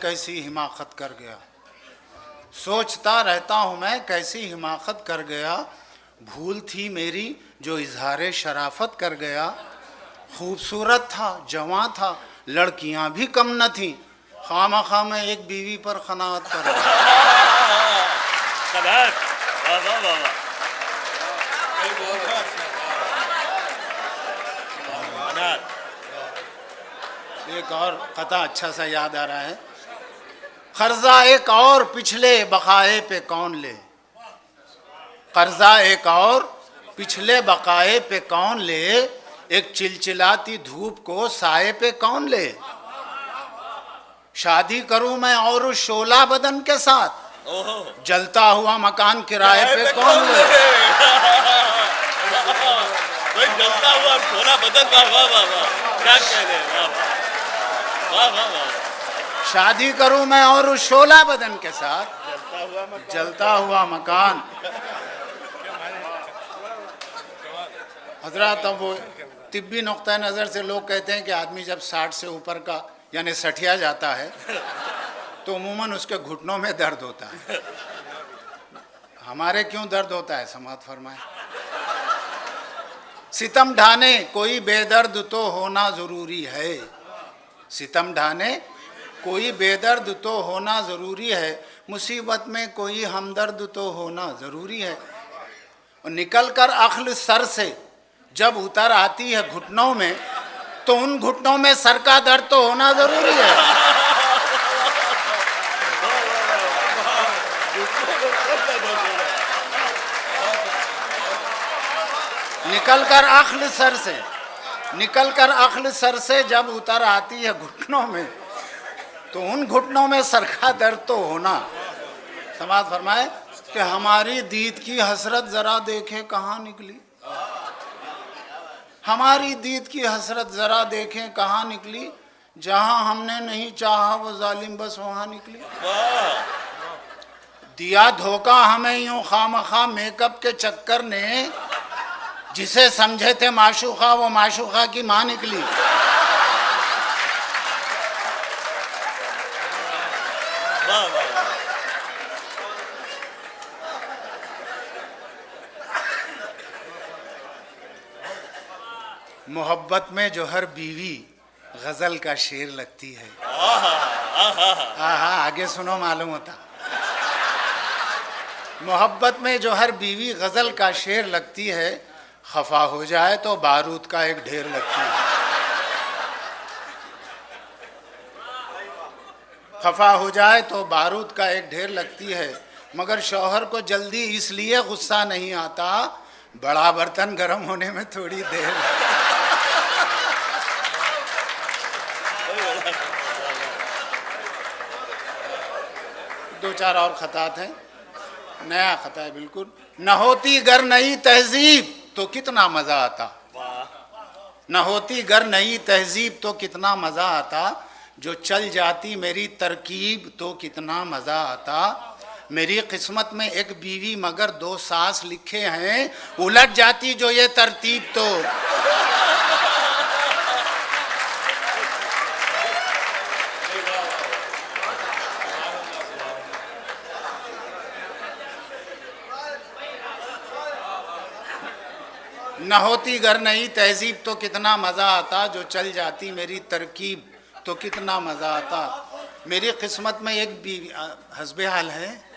कैसी हिमाकत कर गया, सोचता रहता हूँ मैं कैसी हिमाकत कर गया, भूल थी मेरी जो इजहार शराफत कर गया। खूबसूरत था, जवां था, लड़कियां भी कम न थीं, खामखा मैं एक बीवी पर खनात कर गया। एक और कथा अच्छा सा याद आ रहा है। कर्जा एक और पिछले बकाए पे कौन ले, कर्जा एक और पिछले बकाए पे कौन ले, एक चिलचिलाती धूप को साए पे कौन ले। शादी करूं मैं और उस शोला बदन के साथ, जलता हुआ मकान किराए पे कौन ले। जलता हुआ शोला बदन, वाह वाह वाह वाह, क्या कह रहे हैं, वाह वाह वाह। शादी करूं मैं और उस शोला बदन के साथ, जलता हुआ मकान। हजरत, अब वो तिब्बी नुक्ता नज़र से लोग कहते हैं कि आदमी जब 60 से ऊपर का यानी सठिया जाता है तो अमूमन उसके घुटनों में दर्द होता है। हमारे क्यों दर्द होता है, समात फरमाए। सितम ढाने कोई बेदर्द तो होना ज़रूरी है, सितम ढाने कोई बेदर्द तो होना ज़रूरी है, मुसीबत में कोई हमदर्द तो होना ज़रूरी है। और निकल कर अक्ल सर से जब उतर आती है घुटनों में, तो उन घुटनों में सर का दर्द तो होना ज़रूरी है। निकल कर अक्ल सर से, निकल कर अक्ल सर से जब उतर आती है घुटनों में, तो उन घुटनों में सर का दर्द तो होना। समाज फरमाए कि हमारी दीद की हसरत जरा देखें कहाँ निकली, हमारी दीद की हसरत जरा देखें कहाँ निकली, जहाँ हमने नहीं चाहा वो जालिम बस वहाँ निकली। दिया धोखा हमें यूं खामखा मेकअप के चक्कर ने, जिसे समझे थे माशूका वो माशूका की माँ निकली। मोहब्बत में जो हर बीवी गजल का शेर लगती है। आगे सुनो, मालूम होता। मोहब्बत में जो हर बीवी गजल का शेर लगती है, खफा हो जाए तो बारूद का एक ढेर लगती है। खफा हो जाए तो बारूद का एक ढेर लगती है, मगर शौहर को जल्दी इसलिए गुस्सा नहीं आता, बड़ा बर्तन गर्म होने में थोड़ी देर। दो चार और खतात हैं, नया खता है बिल्कुल। न होती गर नई तहजीब तो कितना मजा आता, न होती गर नई तहजीब तो कितना मजा आता, जो चल जाती मेरी तरकीब तो कितना मजा आता। मेरी किस्मत में एक बीवी मगर 2 सास लिखे हैं, उलट जाती जो ये तरतीब तो। न होती गर नई तहजीब तो कितना मज़ा आता, जो चल जाती मेरी तरकीब तो कितना मज़ा आता। मेरी किस्मत में एक बीवी, हस्बे हाल है,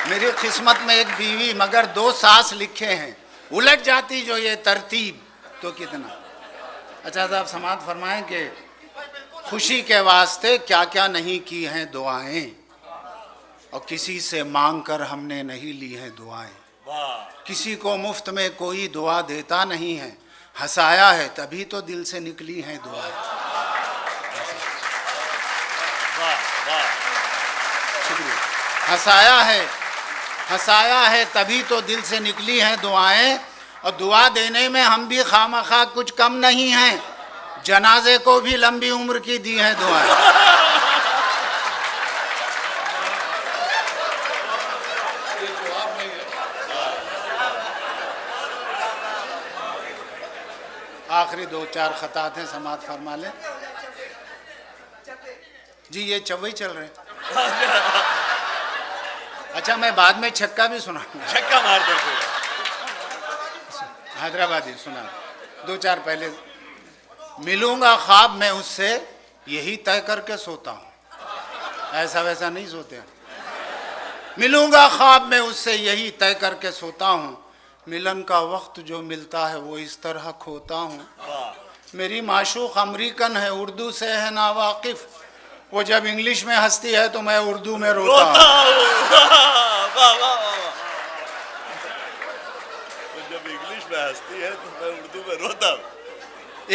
मेरी किस्मत में एक बीवी मगर 2 सास लिखे हैं, उलट जाती जो ये तरतीब तो कितना। अच्छा साहब, समात फरमाएं कि खुशी के वास्ते क्या क्या नहीं की हैं दुआएं, और किसी से मांग कर हमने नहीं ली हैं दुआएं। किसी को मुफ्त में कोई दुआ देता नहीं है, हंसाया है तभी तो दिल से निकली हैं दुआएं। हंसाया है तभी तो दिल से निकली हैं दुआएं, और दुआ देने में हम भी खामखा कुछ कम नहीं हैं, जनाजे को भी लंबी उम्र की दी हैं दुआएं। आखिरी 2-4 खतात हैं, समात फरमा लें जी। ये चौवई चल रहे हैं। अच्छा, मैं बाद में छक्का भी सुनाऊंगा। छक्का मार देते। हैदराबादी सुना 2-4 पहले। मिलूंगा ख्वाब में उससे, यही तय करके सोता हूँ। ऐसा वैसा नहीं सोते हैं। मिलूंगा ख्वाब में उससे, यही तय करके सोता हूँ। मिलन का वक्त जो मिलता है वो इस तरह खोता हूँ। मेरी माशूक अमरीकन है, उर्दू से है ना वाकिफ। वो जब इंग्लिश में हंसती है तो मैं उर्दू में रोता हूँ। तो जब इंग्लिश में हंसती है तो मैं उर्दू में रोता हूँ।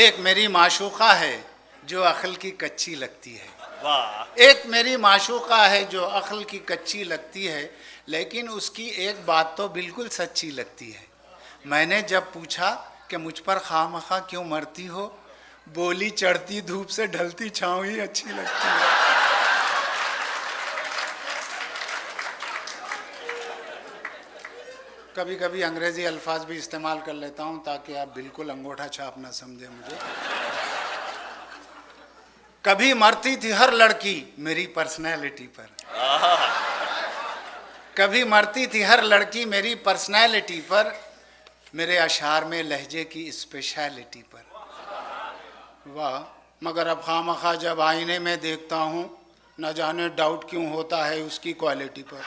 एक मेरी माशूका है जो अक्ल की कच्ची लगती है। वाह। एक मेरी माशूका है जो अक्ल की कच्ची लगती है, लेकिन उसकी एक बात तो बिल्कुल सच्ची लगती है। मैंने जब पूछा कि मुझ पर खामखा क्यों मरती हो, बोली चढ़ती धूप से ढलती छाँव ही अच्छी लगती है। कभी कभी अंग्रेजी अल्फाज भी इस्तेमाल कर लेता हूँ ताकि आप बिल्कुल अंगूठा छाप ना समझे मुझे। कभी मरती थी हर लड़की मेरी पर्सनैलिटी पर। कभी मरती थी हर लड़की मेरी पर्सनैलिटी पर, मेरे अशार में लहजे की स्पेशलिटी पर। वाह, मगर अब खामखा जब आईने में देखता हूँ, न जाने डाउट क्यों होता है उसकी क्वालिटी पर।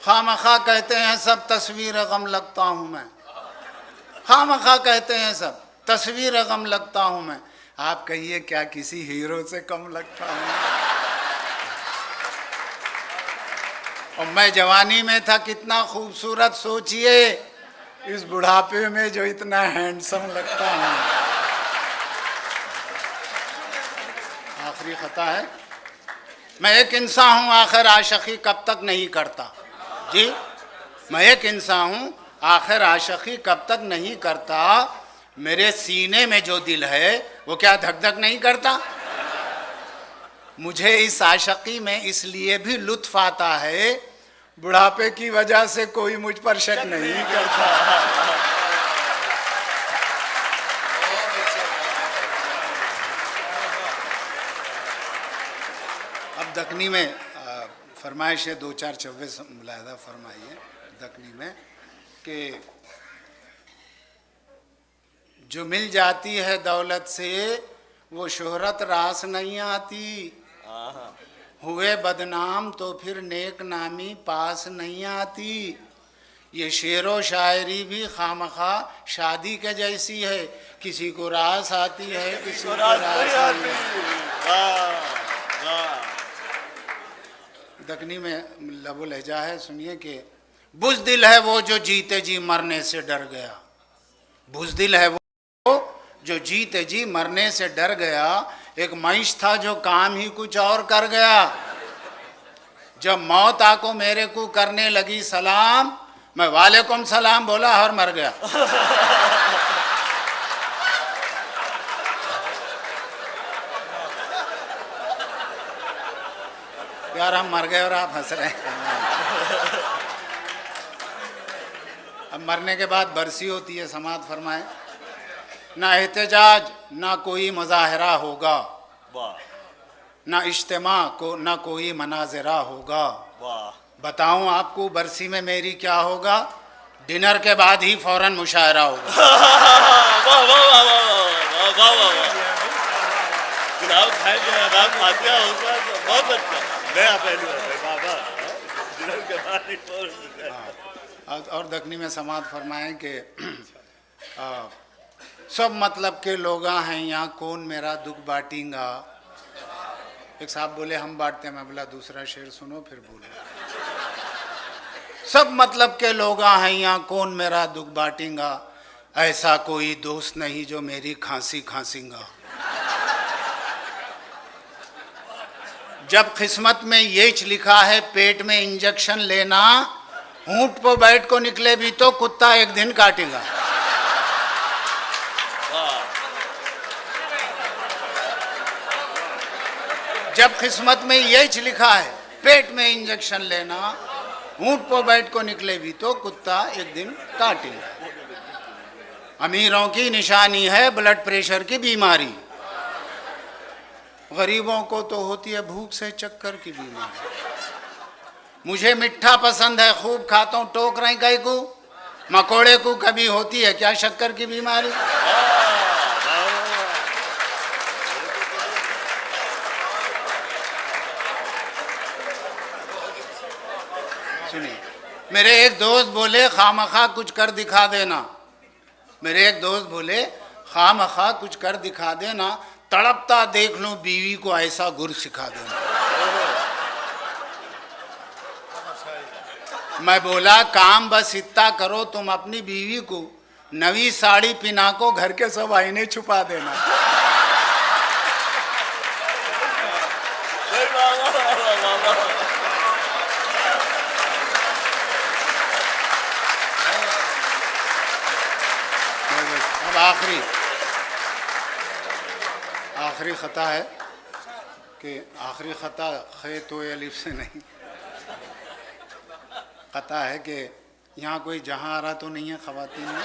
खामखा कहते हैं सब तस्वीर गम लगता हूँ मैं। खामखा कहते हैं सब तस्वीर गम लगता हूँ मैं। आप कहिए क्या किसी हीरो से कम लगता हूँ? और मैं जवानी में था कितना खूबसूरत, सोचिए इस बुढ़ापे में जो इतना हैंडसम लगता हूँ। आखिरी खता है। मैं एक इंसान हूँ आखिर आशिकी कब तक नहीं करता। जी, मैं एक इंसान हूँ आखिर आशिकी कब तक नहीं करता। मेरे सीने में जो दिल है वो क्या धक धक नहीं करता। मुझे इस आशिकी में इसलिए भी लुत्फ आता है, बुढ़ापे की वजह से कोई मुझ पर शक नहीं करता। अब दकनी में फरमाइश है, 2-4 चव्वे मुलाहदा फरमाइए दकनी में कि जो मिल जाती है दौलत से वो शोहरत रास नहीं आती। हुए बदनाम तो फिर नेक नामी पास नहीं आती। ये शेरो शायरी भी खामखा शादी के जैसी है, किसी को रास आती है किसी को रास नहीं आती। दकनी में लबो लहजा है, सुनिए कि बुज़दिल है वो जो जीते जी मरने से डर गया। बुज़दिल है वो जो जीते जी मरने से डर गया। एक मईश था जो काम ही कुछ और कर गया। जब मौत आको मेरे को करने लगी सलाम, मैं वालेकुम सलाम बोला और मर गया। यार हम मर गए और आप हंस रहे हैं। अब मरने के बाद बरसी होती है, समात फरमाए। ना एहतजाज ना कोई मुजाहरा होगा, ना इज्तिमा को ना कोई मनाजरा होगा। बताऊं आपको बरसी में मेरी क्या होगा? डिनर के बाद ही फौरन मुशायरा होगा। बहुत अच्छा नया पहलू है बाबा। डिनर के बाद ही फौरन। और दकनी में समात फरमाएं कि सब मतलब के लोग हैं यहाँ, कौन मेरा दुख बांटेगा। एक साहब बोले हम बांटते हैं, मैं बोला दूसरा शेर सुनो फिर बोलो। सब मतलब के लोग हैं यहाँ, कौन मेरा दुख बांटेगा। ऐसा कोई दोस्त नहीं जो मेरी खांसी खांसीगा। जब किस्मत में ये लिखा है पेट में इंजेक्शन लेना, ऊंट पर बैठ को निकले भी तो कुत्ता एक दिन काटेगा। जब किस्मत में यही लिखा है पेट में इंजेक्शन लेना, ऊंट पर बैठ को निकले भी तो कुत्ता एक दिन काटेगा। अमीरों की निशानी है ब्लड प्रेशर की बीमारी, गरीबों को तो होती है भूख से चक्कर की बीमारी। मुझे मिठा पसंद है, खूब खाता हूं, टोक रहे कई को, मकोड़े को कभी होती है क्या शक्कर की बीमारी? सुनिए, मेरे एक दोस्त बोले खामखा कुछ कर दिखा देना, मेरे एक दोस्त बोले खामखा कुछ कर दिखा देना, तड़पता देख लूं बीवी को ऐसा गुर सिखा देना। मैं बोला काम बस इतना करो तुम अपनी बीवी को नवी साड़ी पिना को घर के सब आईने छुपा देना। अब आखिरी खता है कि आखिरी खता खे तो अलिफ से नहीं, खता है कि यहाँ कोई जहाँ आ रहा तो नहीं है ख़वातीन में।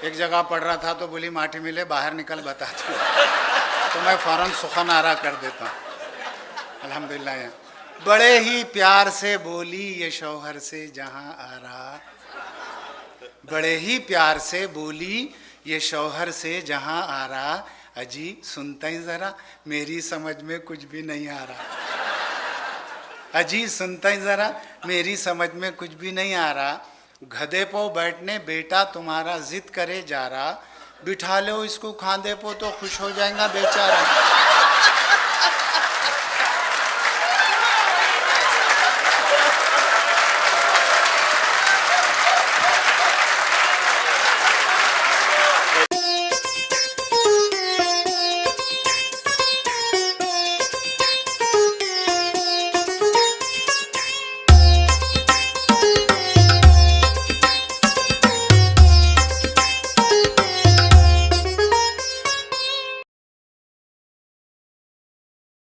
एक जगह पढ़ रहा था तो बोली माटी मिले बाहर निकल बता दो, तो मैं फ़ौरन सुखन आरा कर देता हूँ। अल्हम्दुलिल्लाह। बड़े ही प्यार से बोली ये शौहर से जहाँ आ रहा, बड़े ही प्यार से बोली ये शौहर से जहाँ आ रहा, अजी सुनता ही ज़रा मेरी समझ में कुछ भी नहीं आ रहा, अजी सुनता ही ज़रा मेरी समझ में कुछ भी नहीं आ रहा। गधे पो बैठने बेटा तुम्हारा जिद करे जा रहा, बिठा लो इसको खांधे पो तो खुश हो जाएगा बेचारा।